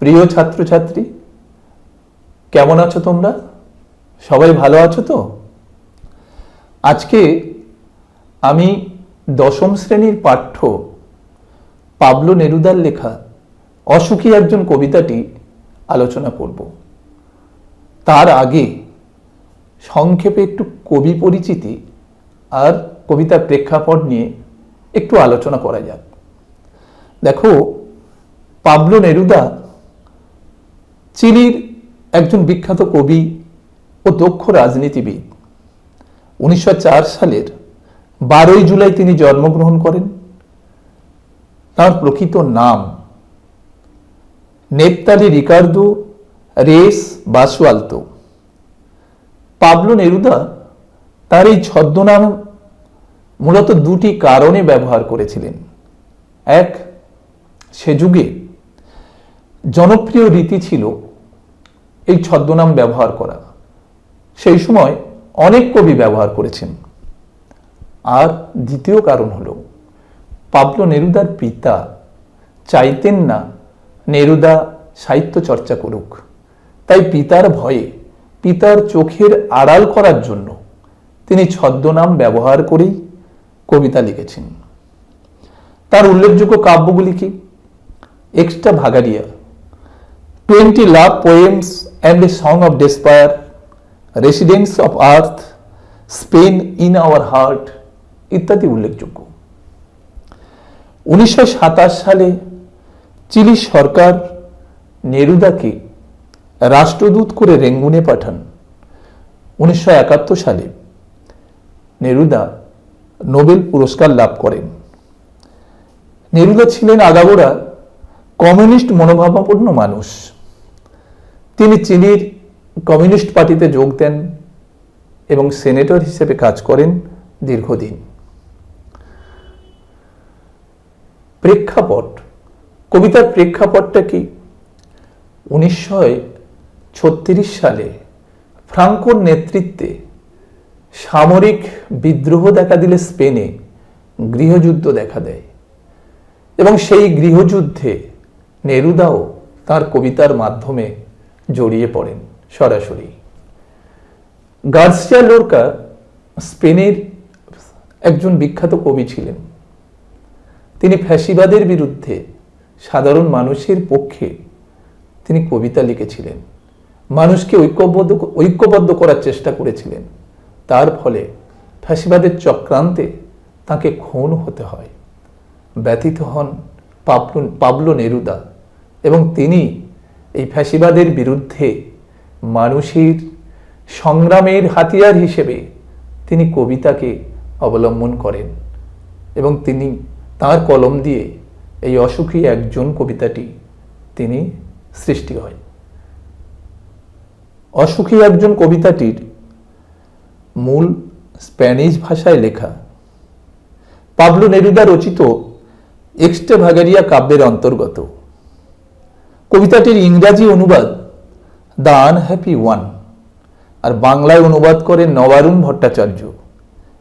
প্রিয় ছাত্রছাত্রী, কেমন আছো তোমরা? সবাই ভালো আছো তো? আজকে আমি দশম শ্রেণীর পাঠ্য পাবলো নেরুদার লেখা অসুখী একজন কবিতাটি আলোচনা করব। তার আগে সংক্ষেপে একটু কবি পরিচিতি আর কবিতার প্রেক্ষাপট নিয়ে একটু আলোচনা করা যাক। দেখো, পাবলো নেরুদা চিলির একজন বিখ্যাত কবি ও দক্ষ রাজনীতিবিদ। 1904 সালের 12 জুলাই তিনি জন্মগ্রহণ করেন। তার প্রকৃত নাম নেপতালি রিকার্দো রেস বাসুয়ালতো। পাবলো নেরুদা তার এই ছদ্মনাম মূলত দুটি কারণে ব্যবহার করেছিলেন। এক, সে যুগে জনপ্রিয় রীতি ছিল এই ছদ্মনাম ব্যবহার করা। সেই সময় অনেক কবি ব্যবহার করেছেন। আর দ্বিতীয় কারণ হলো, পাবলো নেরুদার পিতা চাইতেন না নেরুদা সাহিত্য চর্চা করুক। তাই পিতার ভয়ে, পিতার চোখের আড়াল করার জন্য তিনি ছদ্মনাম ব্যবহার করেই কবিতা লিখেছেন। তার উল্লেখযোগ্য কাব্যগুলি কি? এক্সট্রা ভাগারিয়া, 20 love poems and a song of despair, residence of earth, Spain in our heart ইত্যাদি উল্লেখযোগ্য। 1927 সালে চিলি সরকার নেরুদাকে রাষ্ট্রদূত করে রেঙ্গুনে পাঠান। 1971 সালে নেরুদা নোবেল পুরস্কার লাভ করেন। নেরুদা ছিলেন আগাগোড়া কমিউনিস্ট মনোভাবাপন্ন মানুষ। তিনি চিলির কমিউনিস্ট পার্টিতে যোগ দেন এবং সেনেটর হিসেবে কাজ করেন দীর্ঘদিন। প্রেক্ষাপট, কবিতার প্রেক্ষাপটটা কি? 1936 সালে ফ্রাঙ্কোর নেতৃত্বে সামরিক বিদ্রোহ দেখা দিলে স্পেনে গৃহযুদ্ধ দেখা দেয় এবং সেই গৃহযুদ্ধে নেরুদাও তার কবিতার মাধ্যমে জড়িয়ে পড়েন সরাসরি। গার্সিয়া লোরকা স্পেনের একজন বিখ্যাত কবি ছিলেন। তিনি ফ্যাসিবাদের বিরুদ্ধে সাধারণ মানুষের পক্ষে তিনি কবিতা লিখেছিলেন, মানুষকে ঐক্যবদ্ধ করার চেষ্টা করেছিলেন। তার ফলে ফ্যাসিবাদের চক্রান্তে তাকে খুন হতে হয়। ব্যথিত হন পাবলো নেরুদা এবং তিনি এই ফ্যাসিবাদের বিরুদ্ধে মানুষের সংগ্রামের হাতিয়ার হিসেবে তিনি কবিতাকে অবলম্বন করেন এবং তিনি তার কলম দিয়ে এই অসুখী একজন কবিতাটি তিনি সৃষ্টি হয়। অসুখী একজন কবিতাটির মূল স্প্যানিশ ভাষায় লেখা। পাবলো নেরুদা রচিত এক্সট্রা ভাগারিয়া কাব্যের অন্তর্গত। কবিতাটির ইংরাজি অনুবাদ দ্য আনহ্যাপি ওয়ান, আর বাংলায় অনুবাদ করেন নবারুণ ভট্টাচার্য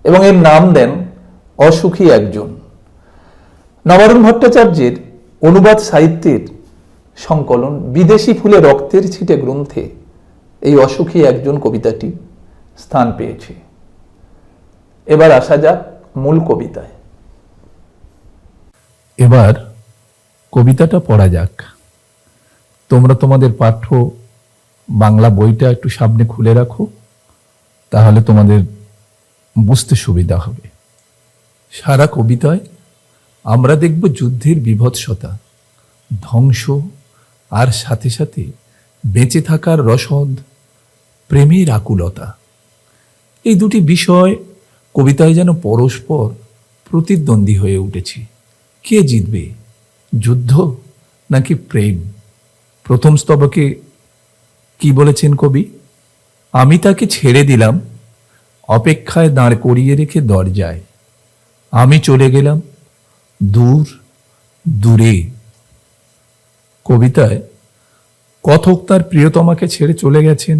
এবং এর নাম দেন অসুখী একজন। নবারুণ ভট্টাচার্যের অনুবাদ সাহিত্যের সংকলন বিদেশি ফুলে রক্তের ছিটে গ্রন্থে এই অসুখী একজন কবিতাটি স্থান পেয়েছে। এবার আসা যাক মূল কবিতায়। এবার কবিতাটা পড়া যাক। তোমরা তোমাদের পাঠ্য বাংলা বইটা একটু সামনে খুলে রাখো, তাহলে তোমাদের বুঝতে সুবিধা হবে। সারা কবিতায় আমরা দেখব যুদ্ধের বীভৎসতা, ধ্বংস, আর সাথে সাথে বেঁচে থাকার রসদ, প্রেমের আকুলতা। এই দুটি বিষয় কবিতায় যেন পরস্পর প্রতিদ্বন্দ্বী হয়ে উঠেছে। কে জিতবে, যুদ্ধ নাকি প্রেম? প্রথম স্তবকে কি বলেছেন কবি? আমি তাকে ছেড়ে দিলাম অপেক্ষায় দাঁড় করিয়ে রেখে দরজায়, আমি চলে গেলাম দূর দূরে। কবিতায় কথক তার প্রিয়তমাকে ছেড়ে চলে গেছেন,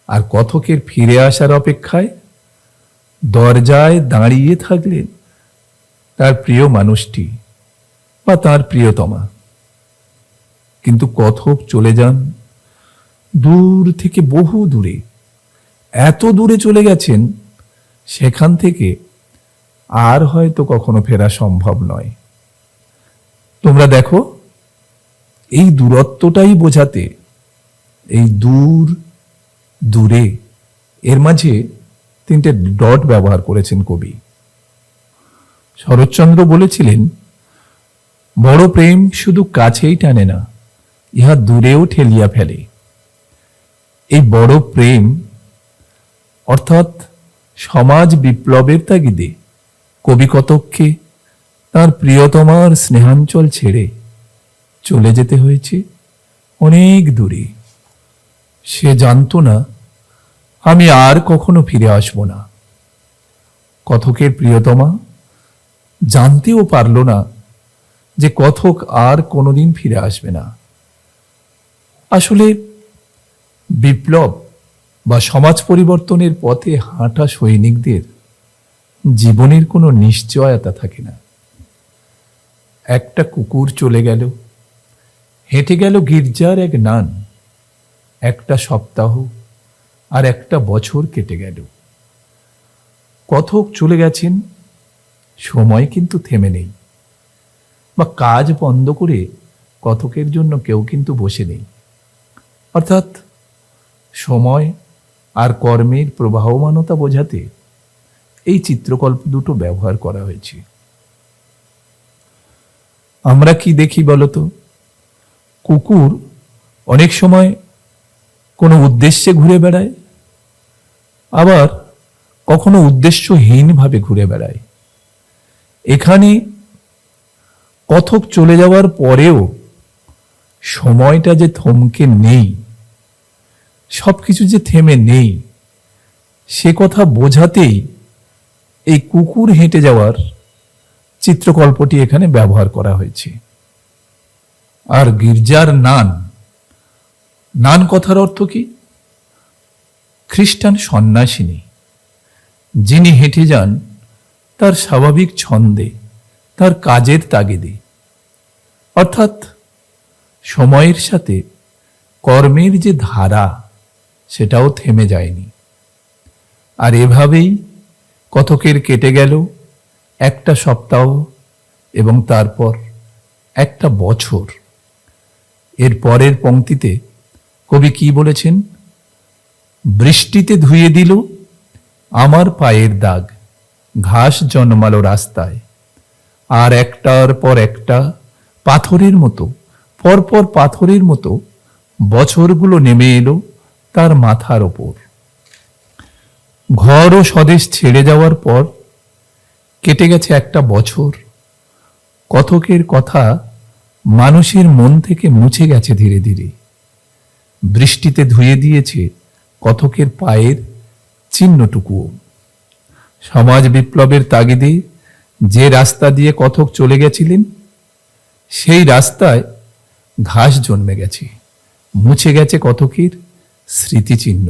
আর কথকের ফিরে আসার অপেক্ষায় দরজায় দাঁড়িয়ে থাকলেন তার প্রিয় মানুষটি বা তার প্রিয়তমা। কিন্তু কথক চলে যান দূর থেকে, বহু দূরে, এত দূরে চলে গেছেন সেখান থেকে আর হয়তো কখনো ফেরা সম্ভব নয়। তোমরা দেখো, এই দূরত্বটাই বোঝাতে এই দূর, দূরে এর মাঝে 3টে ডট ব্যবহার করেছেন কবি। শরৎচন্দ্র বলেছিলেন, বড় প্রেম শুধু কাছেই টানে না, ইহা দূরেও ঠেলিয়া ফেলে। এই বড় প্রেম অর্থাৎ সমাজ বিপ্লবের তাগিদে কবি কতককে তার প্রিয়তমার স্নেহাঞ্চল ছেড়ে চলে যেতে হয়েছে অনেক দূরে। সে জানত না আমি আর কখনো ফিরে আসব না। কথকের প্রিয়তমা জানতেও পারল না যে কথক আর কোনোদিন ফিরে আসবে না। আসলে বিপ্লব বা সমাজ পরিবর্তনের পথে হাঁটা সৈনিকদের জীবনের কোনো নিশ্চয়তা থাকে না। একটা কুকুর চলে গেল, হেঁটে গেল গির্জার এক নান, একটা সপ্তাহ আর একটা বছর কেটে গেল। কথক চলে গেছেন, সময় কিন্তু থেমে নেই, বা কাজ বন্ধ করে কথকের জন্য কেউ কিন্তু বসে নেই। অর্থাৎ সময় আর কর্মের প্রবাহমানতা বোঝাতে এই চিত্রকল্প দুটো ব্যবহার করা হয়েছে। আমরা কি দেখি বলতো? কুকুর অনেক সময় কোনো উদ্দেশ্যে ঘুরে বেড়ায়, আবার কখনো উদ্দেশ্যহীনভাবে ঘুরে বেড়ায়। এখানে কথক চলে যাওয়ার পরেও সময়টা যে থমকে নেই, সবকিছু যে থেমে নেই, সে কথা বোঝাতেই এই কুকুর হেঁটে যাওয়ার চিত্রকল্পটি এখানে ব্যবহার করা হয়েছে। আর গির্জার নান, নান কথার অর্থ কি? খ্রিস্টান সন্ন্যাসিনী, যিনি হেঁটে যান তার স্বাভাবিক ছন্দে, তার কাজের তাগিদে। অর্থাৎ সময়ের সাথে কর্মের যে ধারা, সেটাও থেমে যায়নি। আর এভাবেই কথকের কেটে গেল একটা সপ্তাহ এবং তারপর একটা বছর। এর পরের পংক্তিতে কবি কি বলেছেন? বৃষ্টিতে ধুয়ে দিল আমার পায়ের দাগ, ঘাস জন্মালো রাস্তায়, আর একটার পর একটা পাথরের মতো, পরপর পাথরের মতো বছরগুলো নেমে এলো তার মাথার ওপর। ঘর ও স্বদেশ ছেড়ে যাওয়ার পর কেটে গেছে একটা বছর। কথকের কথা মানুষের মন থেকে মুছে গেছে ধীরে ধীরে। বৃষ্টিতে ধুয়ে দিয়েছে কথকের পায়ের চিহ্নটুকুও। সমাজ বিপ্লবের তাগিদে যে রাস্তা দিয়ে কথক চলে গেছিলেন, সেই রাস্তায় ঘাস জন্মে গেছে, মুছে গেছে কথকের স্মৃতিচিহ্ন।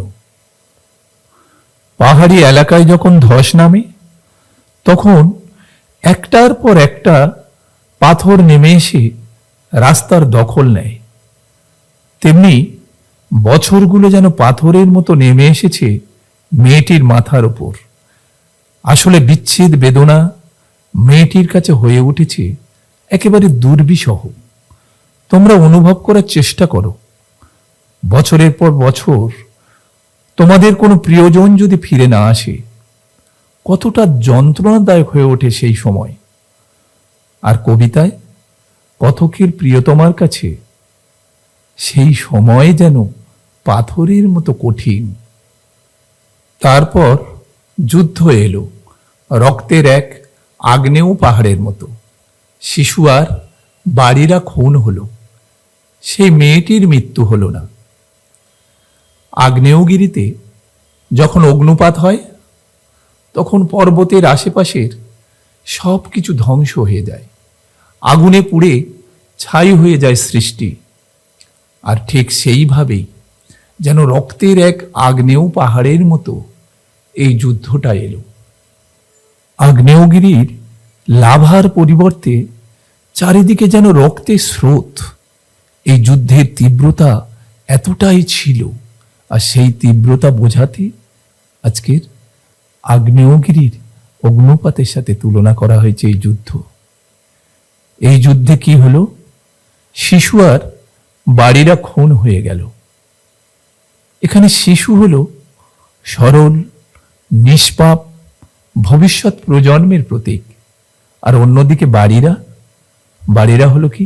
পাহাড়ি এলাকায় যখন ধস নামে, তখন একটার পর একটা পাথর নেমে এসে রাস্তার দখল নেয়, তেমনি বছরগুলো যেন পাথরের মতো নেমে এসেছে মেয়েটির মাথার উপর। আসলে বিচ্ছেদ বেদনা মেয়েটির কাছে হয়ে উঠেছে একেবারে দুর্বিষহ। তোমরা অনুভব করার চেষ্টা করো, বছরের পর বছর তোমাদের কোনো প্রিয়জন যদি ফিরে না আসে, কতটা যন্ত্রণাদায়ক হয়ে ওঠে সেই সময়। আর কবিতায় কথকের প্রিয়তমার কাছে সেই সময় যেন পাথরের মতো কঠিন। তারপর যুদ্ধ এলো, রক্তের এক আগ্নেয় পাহাড়ের মতো। শিশু আর বাড়িরা খুন হলো, সেই মেয়েটির মৃত্যু হলো না। আগ্নেয়গিরিতে যখন অগ্নুপাত হয়, তখন পর্বতের আশেপাশের সব কিছু ধ্বংস হয়ে যায়, আগুনে পুড়ে ছাই হয়ে যায় সৃষ্টি। আর ঠিক সেইভাবেই যেন রক্তের এক আগ্নেয় পাহাড়ের মতো এই যুদ্ধটা এলো। আগ্নেয়গিরির লাভার পরিবর্তে চারিদিকে যেন রক্তের স্রোত, এই যুদ্ধের তীব্রতা এতটাই ছিল, আর সেই তীব্রতা বোঝাতে আজকের আগ্নেয়গিরির অগ্নুপাতের সাথে তুলনা করা হয়েছে এই যুদ্ধ। এই যুদ্ধে কি হলো? শিশু আর বাড়িরা খুন হয়ে গেল। এখানে শিশু হলো সরল, নিষ্পাপ ভবিষ্যৎ প্রজন্মের প্রতীক, আর অন্যদিকে বাড়িরা হলো কি?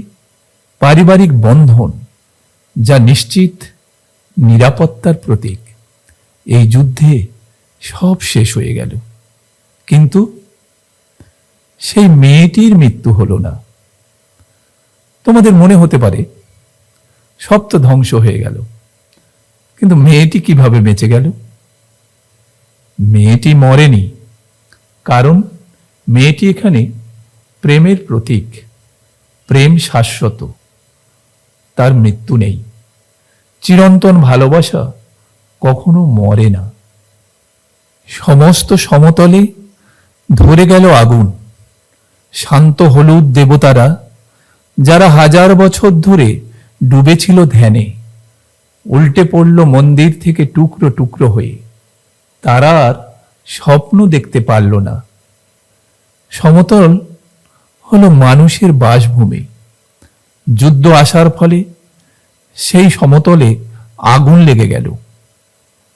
পারিবারিক বন্ধন, যা নিশ্চিত নিরাপত্তার প্রতীক। এই যুদ্ধে সব শেষ হয়ে গেল, কিন্তু সেই মেয়েটির মৃত্যু হলো না। তোমাদের মনে হতে পারে সব তো ধ্বংস হয়ে গেল, কিন্তু মেয়েটি কিভাবে বেঁচে গেল? মেয়েটি মরেনি, কারণ মেয়েটি এখানে প্রেমের প্রতীক। প্রেম শাশ্বত, তার মৃত্যু নেই। চিরন্তন ভালোবাসা কখনো মরে না। সমস্ত সমতলে ধরে গেল আগুন। শান্ত হলুদ দেবতারা, যারা 1000 বছর ধরে ডুবেছিল ধ্যানে, উল্টে পড়ল মন্দির থেকে টুকরো টুকরো হয়ে। তারা আর স্বপ্ন দেখতে পারল না। সমতল হলো মানুষের বাসভূমি। যুদ্ধ আসার ফলে সেই সমতলে আগুন লেগে গেল।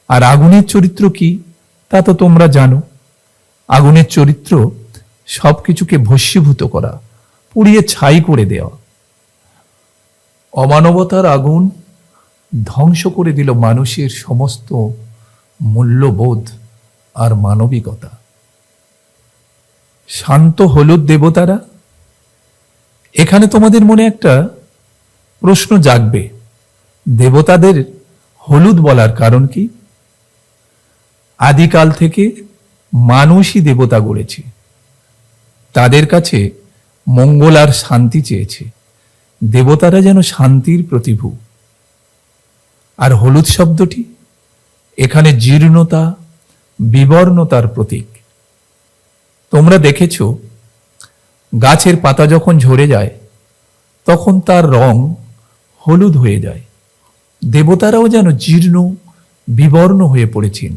আর আগুনের চরিত্র কি তা তো তোমরা জানো। আগুনের চরিত্র সবকিছুকে ভস্মীভূত করা, পুড়িয়ে ছাই করে দেওয়া। অমানবতার আগুন ধ্বংস করে দিল মানুষের সমস্ত মূল্যবোধ আর মানবিকতা। শান্ত হলুদ দেবতারা, এখানে তোমাদের মনে একটা প্রশ্ন জাগবে, দেবতাদের হলুদ বলার কারণ কি? আদিকাল থেকে মানুষই দেবতা গড়েছে। তাদের কাছে মঙ্গল আর শান্তি চেয়েছে। দেবতারা যেন শান্তির প্রতিভূ। আর হলুদ শব্দটি এখানে জীর্ণতা, বিবর্ণতার প্রতীক। তোমরা দেখেছ, গাছের পাতা যখন ঝরে যায় তখন তার রং হলুদ হয়ে যায়। দেবতারাও যেন জীর্ণ, বিবর্ণ হয়ে পড়েছেন।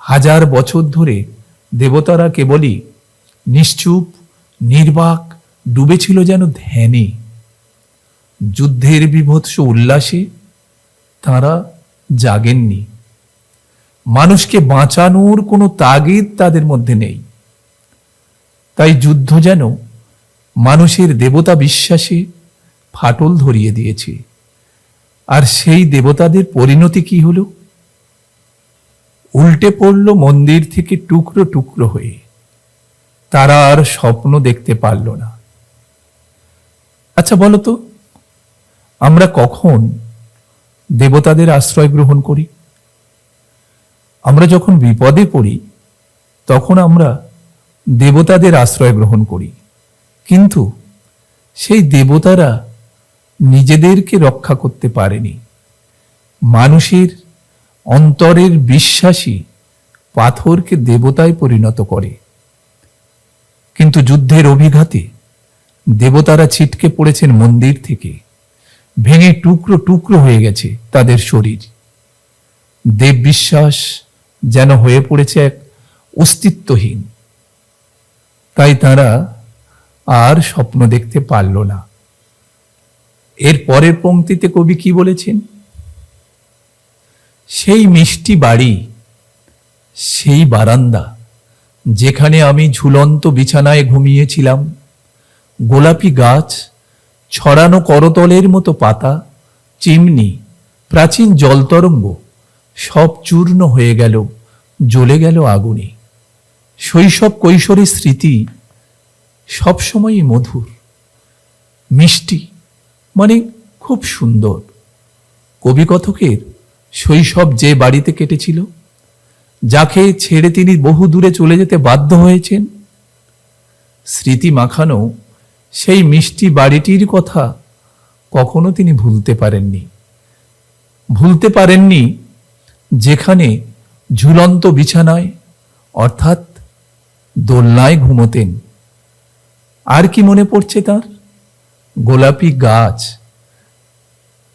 1000 বছর ধরে দেবতারা কেবলই নিশ্চুপ, নির্বাক ডুবেছিল যেন ধ্যানে। যুদ্ধের বীভৎস উল্লাসে তারা জাগেননি। মানুষকে বাঁচানোর কোনো তাগিদ তাদের মধ্যে নেই। তাই যুদ্ধ যেন মানুষের দেবতা বিশ্বাসে ফাটল ধরিয়ে দিয়েছে। আর সেই দেবতাদের পরিণতি কি হলো? উল্টে পড়ল মন্দির থেকে টুকরো টুকরো হয়ে। তারা আর স্বপ্ন দেখতে পারল না। আচ্ছা বলো তো, আমরা কখন দেবতাদের আশ্রয় গ্রহণ করি? আমরা যখন বিপদে পড়ি তখন আমরা দেবতাদের আশ্রয় গ্রহণ করি, কিন্তু সেই দেবতারা নিজেদেরকে রক্ষা করতে পারেনি। মানুষের অন্তরের বিশ্বাসী পাথরকে দেবতায় পরিণত করে। কিন্তু যুদ্ধের অভিঘাতে দেবতারা ছিটকে পড়েছেন মন্দির থেকে। ভেঙে টুকরো টুকরো হয়ে গেছে তাদের শরীর। দেব বিশ্বাস যেন হয়ে পড়েছে এক অস্তিত্বহীন। তাই তারা আর স্বপ্ন দেখতে পারল না। এর পরের পংক্তিতে কবি কি বলেছেন? সেই মিষ্টি বাড়ি, সেই বারান্দা, যেখানে আমি ঝুলন্ত বিছানায় ঘুমিয়েছিলাম, গোলাপি গাছ, ছড়ানো করতলের মতো পাতা, চিমনি, প্রাচীন জলতরঙ্গ সব চূর্ণ হয়ে গেল, জ্বলে গেল আগুনে। শৈশব কৈশোরের স্মৃতি সবসময়ই মধুর, মিষ্টি, মানে খুব সুন্দর। কবিকথকের শৈশব যে বাড়িতে কেটেছিল, যাকে ছেড়ে তিনি বহু দূরে চলে যেতে বাধ্য হয়েছেন, স্মৃতি মাখানো সেই মিষ্টি বাড়িটির কথা কখনো তিনি ভুলতে পারেননি। ভুলতে পারেননি যেখানে ঝুলন্ত বিছানায় অর্থাৎ দোলনায় ঘুমোতেন। আর কি মনে পড়ছে তার? গোলাপি গাছ,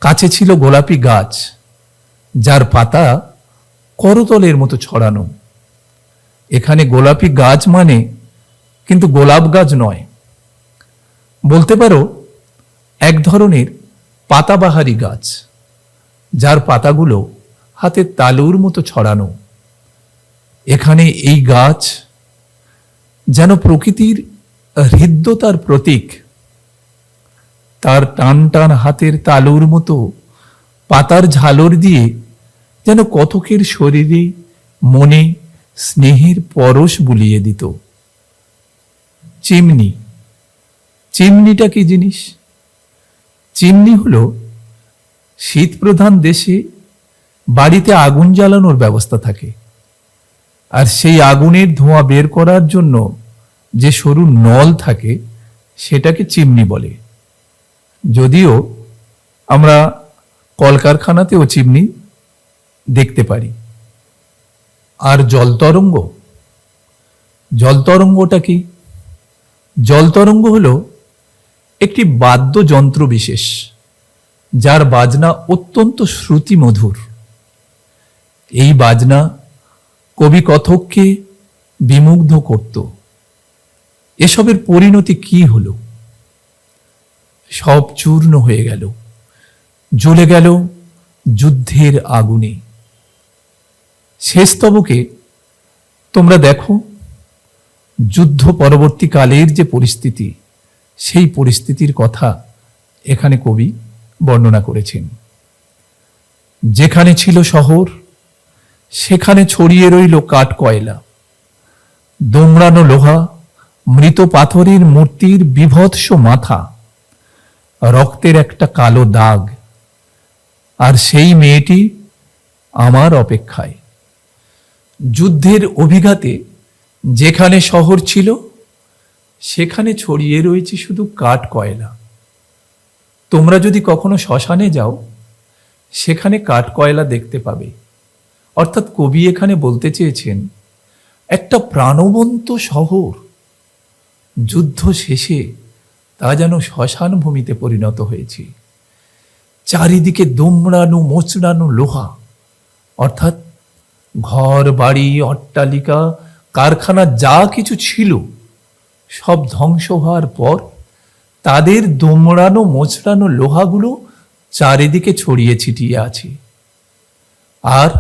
কাছে ছিল গোলাপি গাছ, যার পাতা করতলের মতো ছড়ানো। এখানে গোলাপি গাছ মানে কিন্তু গোলাপ গাছ নয়, বলতে পারো এক ধরনের পাতাবাহারি গাছ, যার পাতাগুলো হাতের তালুর মতো ছড়ানো। এখানে এই গাছ যেন প্রকৃতির হৃদ্যতার প্রতীক। তার টান টান হাতের তালুর মতো পাতার ঝালর দিয়ে যেন কতকের শরীরে মনে স্নেহের পরশ বুলিয়ে দিত। চিমনি, চিমনিটা কি জিনিস? চিমনি হলো শীতপ্রধান দেশে বাড়িতে আগুন জ্বালানোর ব্যবস্থা থাকে, আর সেই আগুনের ধোঁয়া বের করার জন্য যে সরু নল থাকে সেটাকে চিমনি বলে। যদিও আমরা কলকারখানাতেও চিমনি দেখতে পারি। আর জলতরঙ্গ, জলতরঙ্গটা কি? জলতরঙ্গ হলো একটি বাদ্যযন্ত্র বিশেষ, যার বাজনা অত্যন্ত শ্রুতিমধুর। এই বাজনা কবি কথককে বিমুগ্ধ করত। এসবের পরিণতি কি হলো? সব চূর্ণ হয়ে গেল, জ্বলে গেল যুদ্ধের আগুনে। শেষ স্তবকে তোমরা দেখো যুদ্ধ পরবর্তীকালের যে পরিস্থিতি, সেই পরিস্থিতির কথা এখানে কবি বর্ণনা করেছেন। যেখানে ছিল শহর, সেখানে ছড়িয়ে রইল কাঠ কয়লা, দোমড়ানো লোহা, মৃত পাথরের মূর্তির বিভৎস মাথা, রক্তের একটা কালো দাগ। আর সেই মেয়েটি আমার অপেক্ষায়। যুদ্ধের অভিঘাতে যেখানে শহর ছিল, সেখানে ছড়িয়ে রয়েছে শুধু কাঠ কয়লা। তোমরা যদি কখনো শ্মশানে যাও, সেখানে কাঠ কয়লা দেখতে পাবে। অর্থাৎ কবি এখানে বলতে চেয়েছেন, একটা প্রাণবন্ত শহর যুদ্ধ শেষে তা যেন শ্মশান ভূমিতে পরিণত হয়েছে। চারিদিকে দোমড়ানো মোচড়ানো লোহা, অর্থাৎ ঘর বাড়ি অট্টালিকা কারখানা যা কিছু ছিল সব ধ্বংস হওয়ার পর তাদের দোমড়ানো মোচড়ানো লোহাগুলো চারিদিকে ছড়িয়ে ছিটিয়ে আছে। আর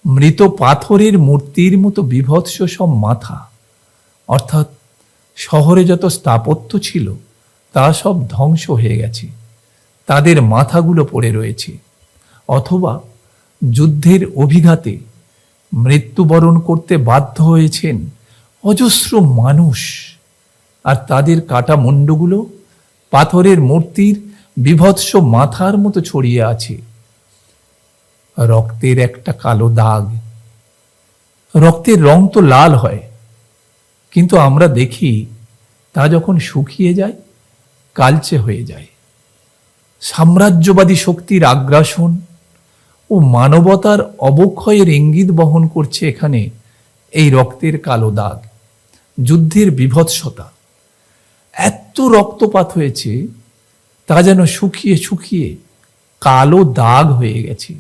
মৃত পাথরের মূর্তির মতো বিভৎস সব মাথা, অর্থাৎ শহরে যত স্থাপত্য ছিল তা সব ধ্বংস হয়ে গেছে, তাদের মাথাগুলো পড়ে রয়েছে। অথবা যুদ্ধের অভিঘাতে মৃত্যুবরণ করতে বাধ্য হয়েছেন অজস্র মানুষ, আর তাদের কাটা মুন্ডগুলো পাথরের মূর্তির বিভৎস মাথার মতো ছড়িয়ে আছে। রক্তের একটা কালো দাগ। রক্তের রং তো লাল হয়, কিন্তু আমরা দেখি তা যখন শুকিয়ে যায় কালচে হয়ে যায়। সাম্রাজ্যবাদী শক্তির আগ্রাসন ও মানবতার অবক্ষয়ের ইঙ্গিত বহন করছে এখানে এই রক্তের কালো দাগ। যুদ্ধের বিভৎসতা, এত রক্তপাত হয়েছে তা যেন শুকিয়ে শুকিয়ে কালো দাগ হয়ে গেছে,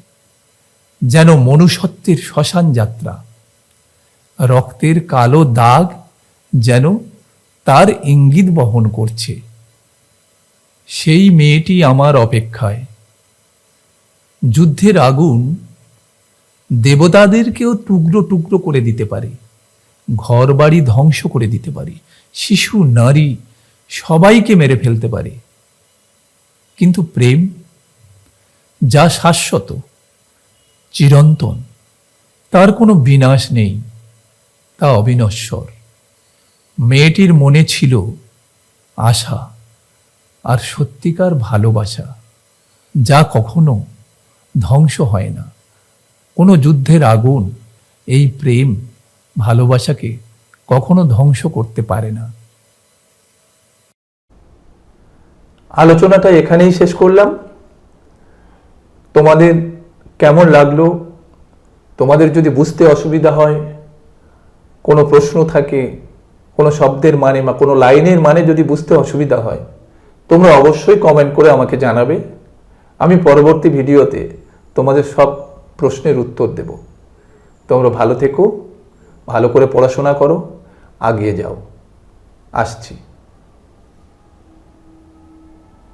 যেন মনুষ্যত্বের শ্মশান যাত্রা। রক্তের কালো দাগ যেন তার ইঙ্গিত বহন করছে। সেই মেয়েটি আমার অপেক্ষায়। যুদ্ধের আগুন দেবতাদেরকেও টুকরো টুকরো করে দিতে পারে, ঘর বাড়ি ধ্বংস করে দিতে পারে, শিশু নারী সবাইকে মেরে ফেলতে পারে। কিন্তু প্রেম যা শাশ্বত, চিরন্তন, তার কোনো বিনাশ নেই, তা অবিনশ্বর। মেয়েটির মনে ছিল আশা আর সত্যিকার ভালোবাসা, যা কখনো ধ্বংস হয় না। কোনো যুদ্ধের আগুন এই প্রেম ভালোবাসাকে কখনো ধ্বংস করতে পারে না। আলোচনাটা এখানেই শেষ করলাম। তোমাদের কেমন লাগলো? তোমাদের যদি বুঝতে অসুবিধা হয়, কোনো প্রশ্ন থাকে, কোনো শব্দের মানে বা কোনো লাইনের মানে যদি বুঝতে অসুবিধা হয়, তোমরা অবশ্যই কমেন্ট করে আমাকে জানাবে। আমি পরবর্তী ভিডিওতে তোমাদের সব প্রশ্নের উত্তর দেব। তোমরা ভালো থেকো, ভালো করে পড়াশোনা করো, এগিয়ে যাও। আসছি।